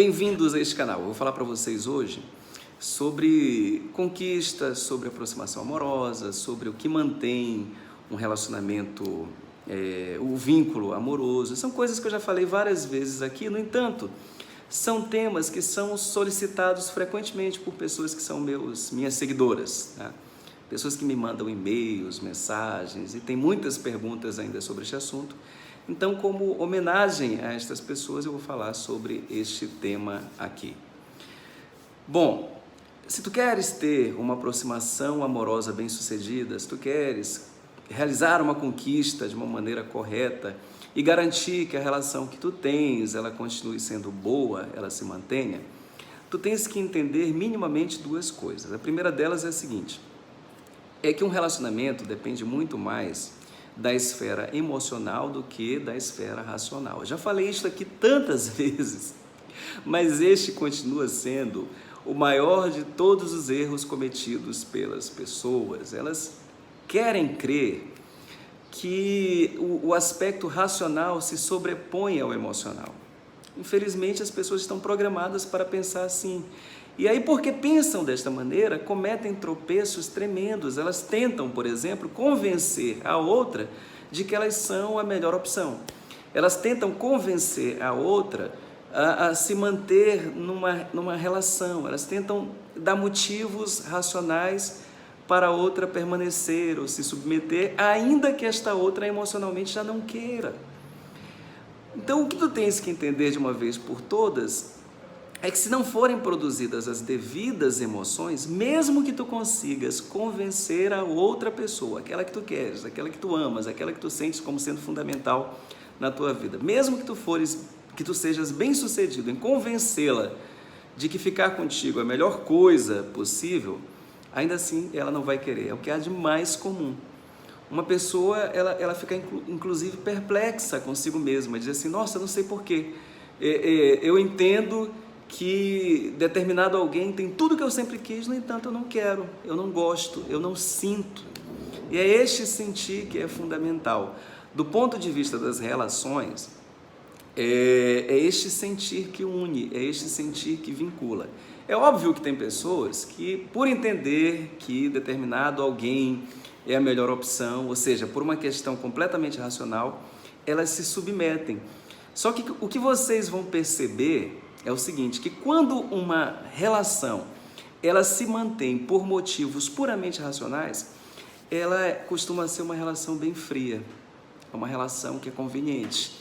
Bem-vindos a este canal. Eu vou falar para vocês hoje sobre conquista, sobre aproximação amorosa, sobre o que mantém um relacionamento, o vínculo amoroso. São coisas que eu já falei várias vezes aqui, no entanto, são temas que são solicitados frequentemente por pessoas que são minhas seguidoras, tá? Pessoas que me mandam e-mails, mensagens, e tem muitas perguntas ainda sobre este assunto. Então, como homenagem a estas pessoas, eu vou falar sobre este tema aqui. Bom, se tu queres ter uma aproximação amorosa bem-sucedida, se tu queres realizar uma conquista de uma maneira correta e garantir que a relação que tu tens, ela continue sendo boa, ela se mantenha, tu tens que entender minimamente duas coisas. A primeira delas é a seguinte, é que um relacionamento depende muito mais da esfera emocional do que da esfera racional. Eu já falei isso aqui tantas vezes, mas este continua sendo o maior de todos os erros cometidos pelas pessoas. Elas querem crer que o aspecto racional se sobrepõe ao emocional. Infelizmente, as pessoas estão programadas para pensar assim. E aí, porque pensam desta maneira, cometem tropeços tremendos. Elas tentam, por exemplo, convencer a outra de que elas são a melhor opção. Elas tentam convencer a outra a se manter numa relação. Elas tentam dar motivos racionais para a outra permanecer ou se submeter, ainda que esta outra emocionalmente já não queira. Então, o que tu tens que entender de uma vez por todas é que se não forem produzidas as devidas emoções, mesmo que tu consigas convencer a outra pessoa, aquela que tu queres, aquela que tu amas, aquela que tu sentes como sendo fundamental na tua vida, mesmo que tu sejas bem-sucedido em convencê-la de que ficar contigo é a melhor coisa possível, ainda assim ela não vai querer. É o que há de mais comum. Uma pessoa, ela fica inclusive perplexa consigo mesma, diz assim, nossa, não sei porquê, eu entendo que determinado alguém tem tudo que eu sempre quis, no entanto eu não quero, eu não gosto, eu não sinto. E é este sentir que é fundamental. Do ponto de vista das relações, é este sentir que une, é este sentir que vincula. É óbvio que tem pessoas que, por entender que determinado alguém é a melhor opção, ou seja, por uma questão completamente racional, elas se submetem. Só que o que vocês vão perceber é o seguinte, que quando uma relação ela se mantém por motivos puramente racionais, ela costuma ser uma relação bem fria, é uma relação que é conveniente.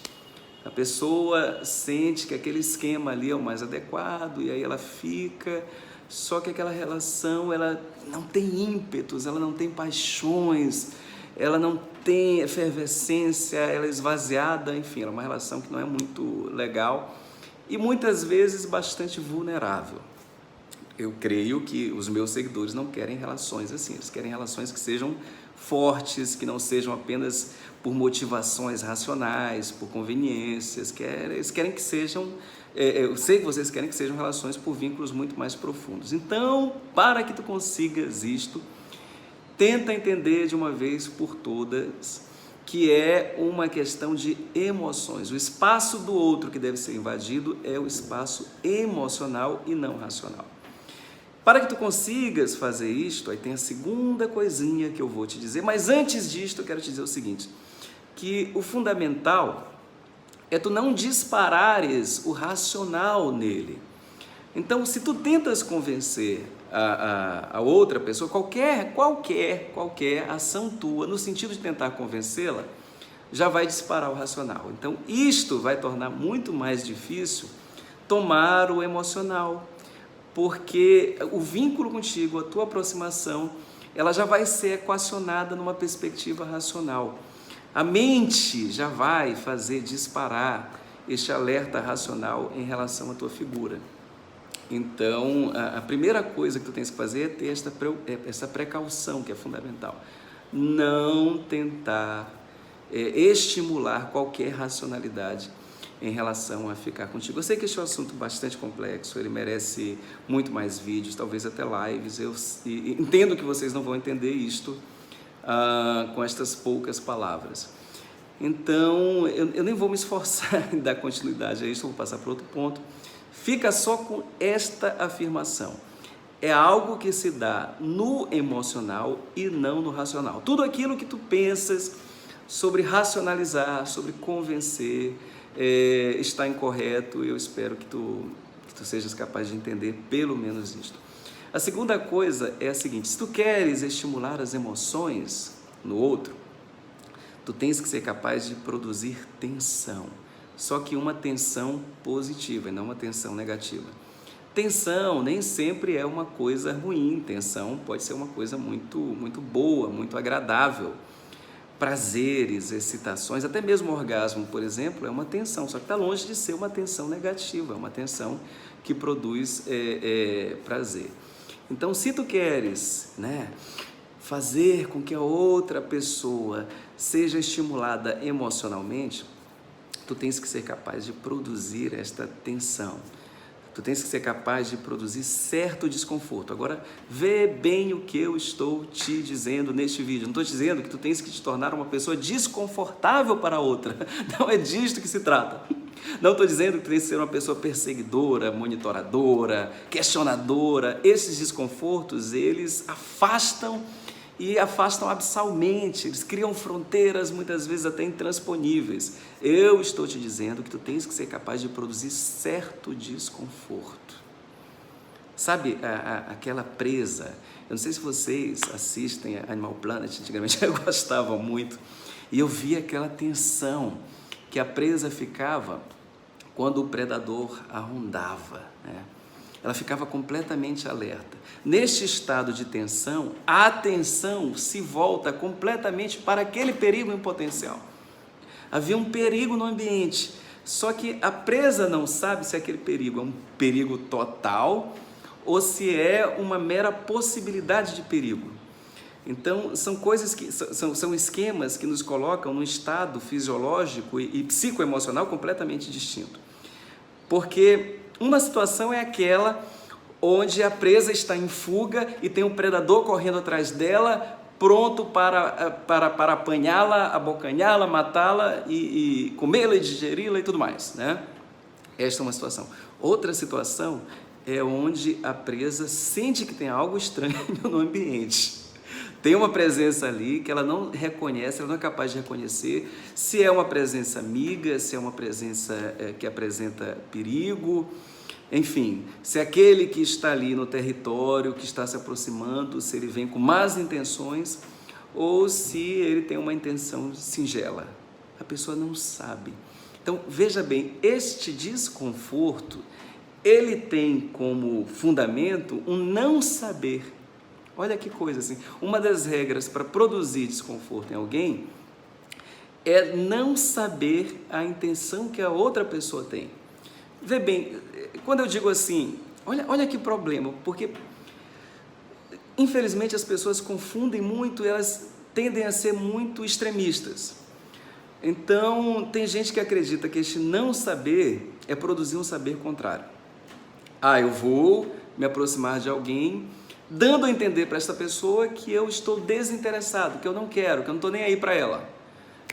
A pessoa sente que aquele esquema ali é o mais adequado e aí ela fica, só que aquela relação ela não tem ímpetos, ela não tem paixões, ela não tem efervescência, ela é esvaziada, enfim, ela é uma relação que não é muito legal e muitas vezes bastante vulnerável. Eu creio que os meus seguidores não querem relações assim, eles querem relações que sejam fortes, que não sejam apenas por motivações racionais, por conveniências, eles querem que sejam, eu sei que vocês querem que sejam relações por vínculos muito mais profundos. Então, para que tu consigas isto, tenta entender de uma vez por todas que é uma questão de emoções. O espaço do outro que deve ser invadido é o espaço emocional e não racional. Para que tu consigas fazer isto, aí tem a segunda coisinha que eu vou te dizer, mas antes disto eu quero te dizer o seguinte, que o fundamental é tu não disparares o racional nele. Então, se tu tentas convencer a outra pessoa, qualquer ação tua, no sentido de tentar convencê-la, já vai disparar o racional. Então, isto vai tornar muito mais difícil tomar o emocional, porque o vínculo contigo, a tua aproximação, ela já vai ser equacionada numa perspectiva racional. A mente já vai fazer disparar este alerta racional em relação à tua figura. Então, a primeira coisa que tu tens que fazer é ter essa precaução que é fundamental. Não tentar estimular qualquer racionalidade em relação a ficar contigo. Eu sei que este é um assunto bastante complexo, ele merece muito mais vídeos, talvez até lives. Eu entendo que vocês não vão entender isto com estas poucas palavras. Então, eu nem vou me esforçar em dar continuidade a isso, eu vou passar para outro ponto. Fica só com esta afirmação. É algo que se dá no emocional e não no racional. Tudo aquilo que tu pensas sobre racionalizar, sobre convencer, está incorreto. Eu espero que tu sejas capaz de entender pelo menos isto. A segunda coisa é a seguinte: se tu queres estimular as emoções no outro, tu tens que ser capaz de produzir tensão. Só que uma tensão positiva e não uma tensão negativa. Tensão nem sempre é uma coisa ruim, tensão pode ser uma coisa muito, muito boa, muito agradável. Prazeres, excitações, até mesmo orgasmo, por exemplo, é uma tensão, só que está longe de ser uma tensão negativa, é uma tensão que produz prazer. Então, se tu queres, fazer com que a outra pessoa seja estimulada emocionalmente, tu tens que ser capaz de produzir esta tensão. Tu tens que ser capaz de produzir certo desconforto. Agora, vê bem o que eu estou te dizendo neste vídeo. Não estou dizendo que tu tens que te tornar uma pessoa desconfortável para a outra. Não é disto que se trata. Não estou dizendo que tu tens que ser uma pessoa perseguidora, monitoradora, questionadora. Esses desconfortos, eles afastam e afastam absalmente, eles criam fronteiras muitas vezes até intransponíveis. Eu estou te dizendo que tu tens que ser capaz de produzir certo desconforto. Sabe aquela presa? Eu não sei se vocês assistem a Animal Planet, antigamente eu gostava muito, e eu via aquela tensão que a presa ficava quando o predador a rondava, Ela ficava completamente alerta. Neste estado de tensão, a atenção se volta completamente para aquele perigo em potencial. Havia um perigo no ambiente, só que a presa não sabe se aquele perigo é um perigo total ou se é uma mera possibilidade de perigo. Então, são coisas que são esquemas que nos colocam num estado fisiológico e psicoemocional completamente distinto. Porque uma situação é aquela onde a presa está em fuga e tem um predador correndo atrás dela, pronto para apanhá-la, abocanhá-la, matá-la e comê-la e digeri-la e tudo mais, Esta é uma situação. Outra situação é onde a presa sente que tem algo estranho no ambiente. Tem uma presença ali que ela não reconhece, ela não é capaz de reconhecer se é uma presença amiga, se é uma presença que apresenta perigo, enfim, se aquele que está ali no território, que está se aproximando, se ele vem com más intenções ou se ele tem uma intenção singela. A pessoa não sabe. Então, veja bem, este desconforto, ele tem como fundamento um não saber. Olha que coisa assim, uma das regras para produzir desconforto em alguém é não saber a intenção que a outra pessoa tem. Vê bem, quando eu digo assim, olha que problema, porque infelizmente as pessoas confundem muito, elas tendem a ser muito extremistas. Então, tem gente que acredita que este não saber é produzir um saber contrário. Eu vou me aproximar de alguém dando a entender para esta pessoa que eu estou desinteressado, que eu não quero, que eu não estou nem aí para ela.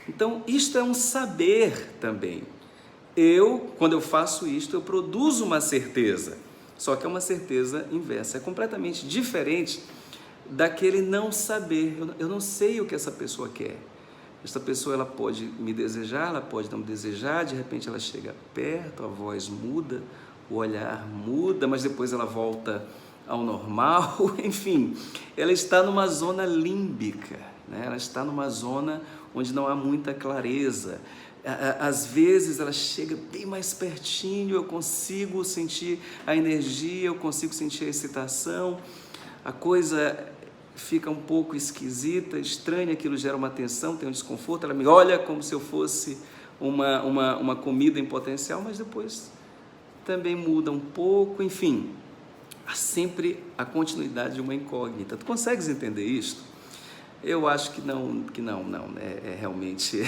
Então, isto é um saber também. Quando eu faço isto, eu produzo uma certeza, só que é uma certeza inversa, é completamente diferente daquele não saber. Eu não sei o que essa pessoa quer. Esta pessoa ela pode me desejar, ela pode não me desejar, de repente ela chega perto, a voz muda, o olhar muda, mas depois ela volta ao normal, enfim, ela está numa zona límbica, Ela está numa zona onde não há muita clareza. Às vezes ela chega bem mais pertinho, eu consigo sentir a energia, eu consigo sentir a excitação, a coisa fica um pouco esquisita, estranha, aquilo gera uma tensão, tem um desconforto, ela me olha como se eu fosse uma comida em potencial, mas depois também muda um pouco, enfim, há sempre a continuidade de uma incógnita. Tu consegues entender isto? Eu acho que não, realmente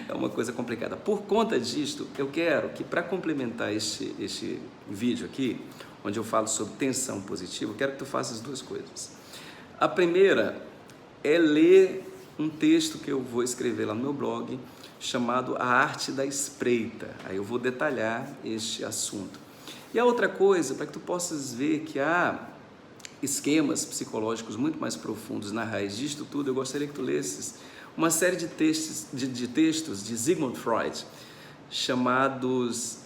é uma coisa complicada. Por conta disto, eu quero que, para complementar este vídeo aqui, onde eu falo sobre tensão positiva, eu quero que tu faças duas coisas. A primeira é ler um texto que eu vou escrever lá no meu blog, chamado A Arte da Espreita. Aí eu vou detalhar este assunto. E a outra coisa, para que tu possas ver que há esquemas psicológicos muito mais profundos na raiz disto tudo, eu gostaria que tu lesses uma série de textos de Sigmund Freud, chamados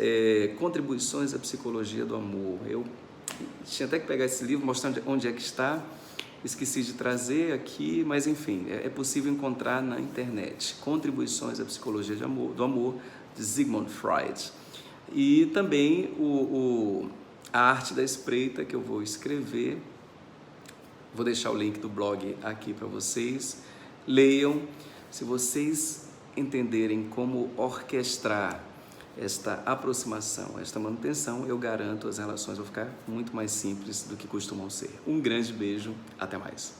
Contribuições à Psicologia do Amor. Eu tinha até que pegar esse livro, mostrar onde é que está, esqueci de trazer aqui, mas enfim, é possível encontrar na internet. Contribuições à Psicologia do Amor, de Sigmund Freud. E também A Arte da Espreita, que eu vou escrever. Vou deixar o link do blog aqui para vocês. Leiam. Se vocês entenderem como orquestrar esta aproximação, esta manutenção, eu garanto, as relações vão ficar muito mais simples do que costumam ser. Um grande beijo, até mais.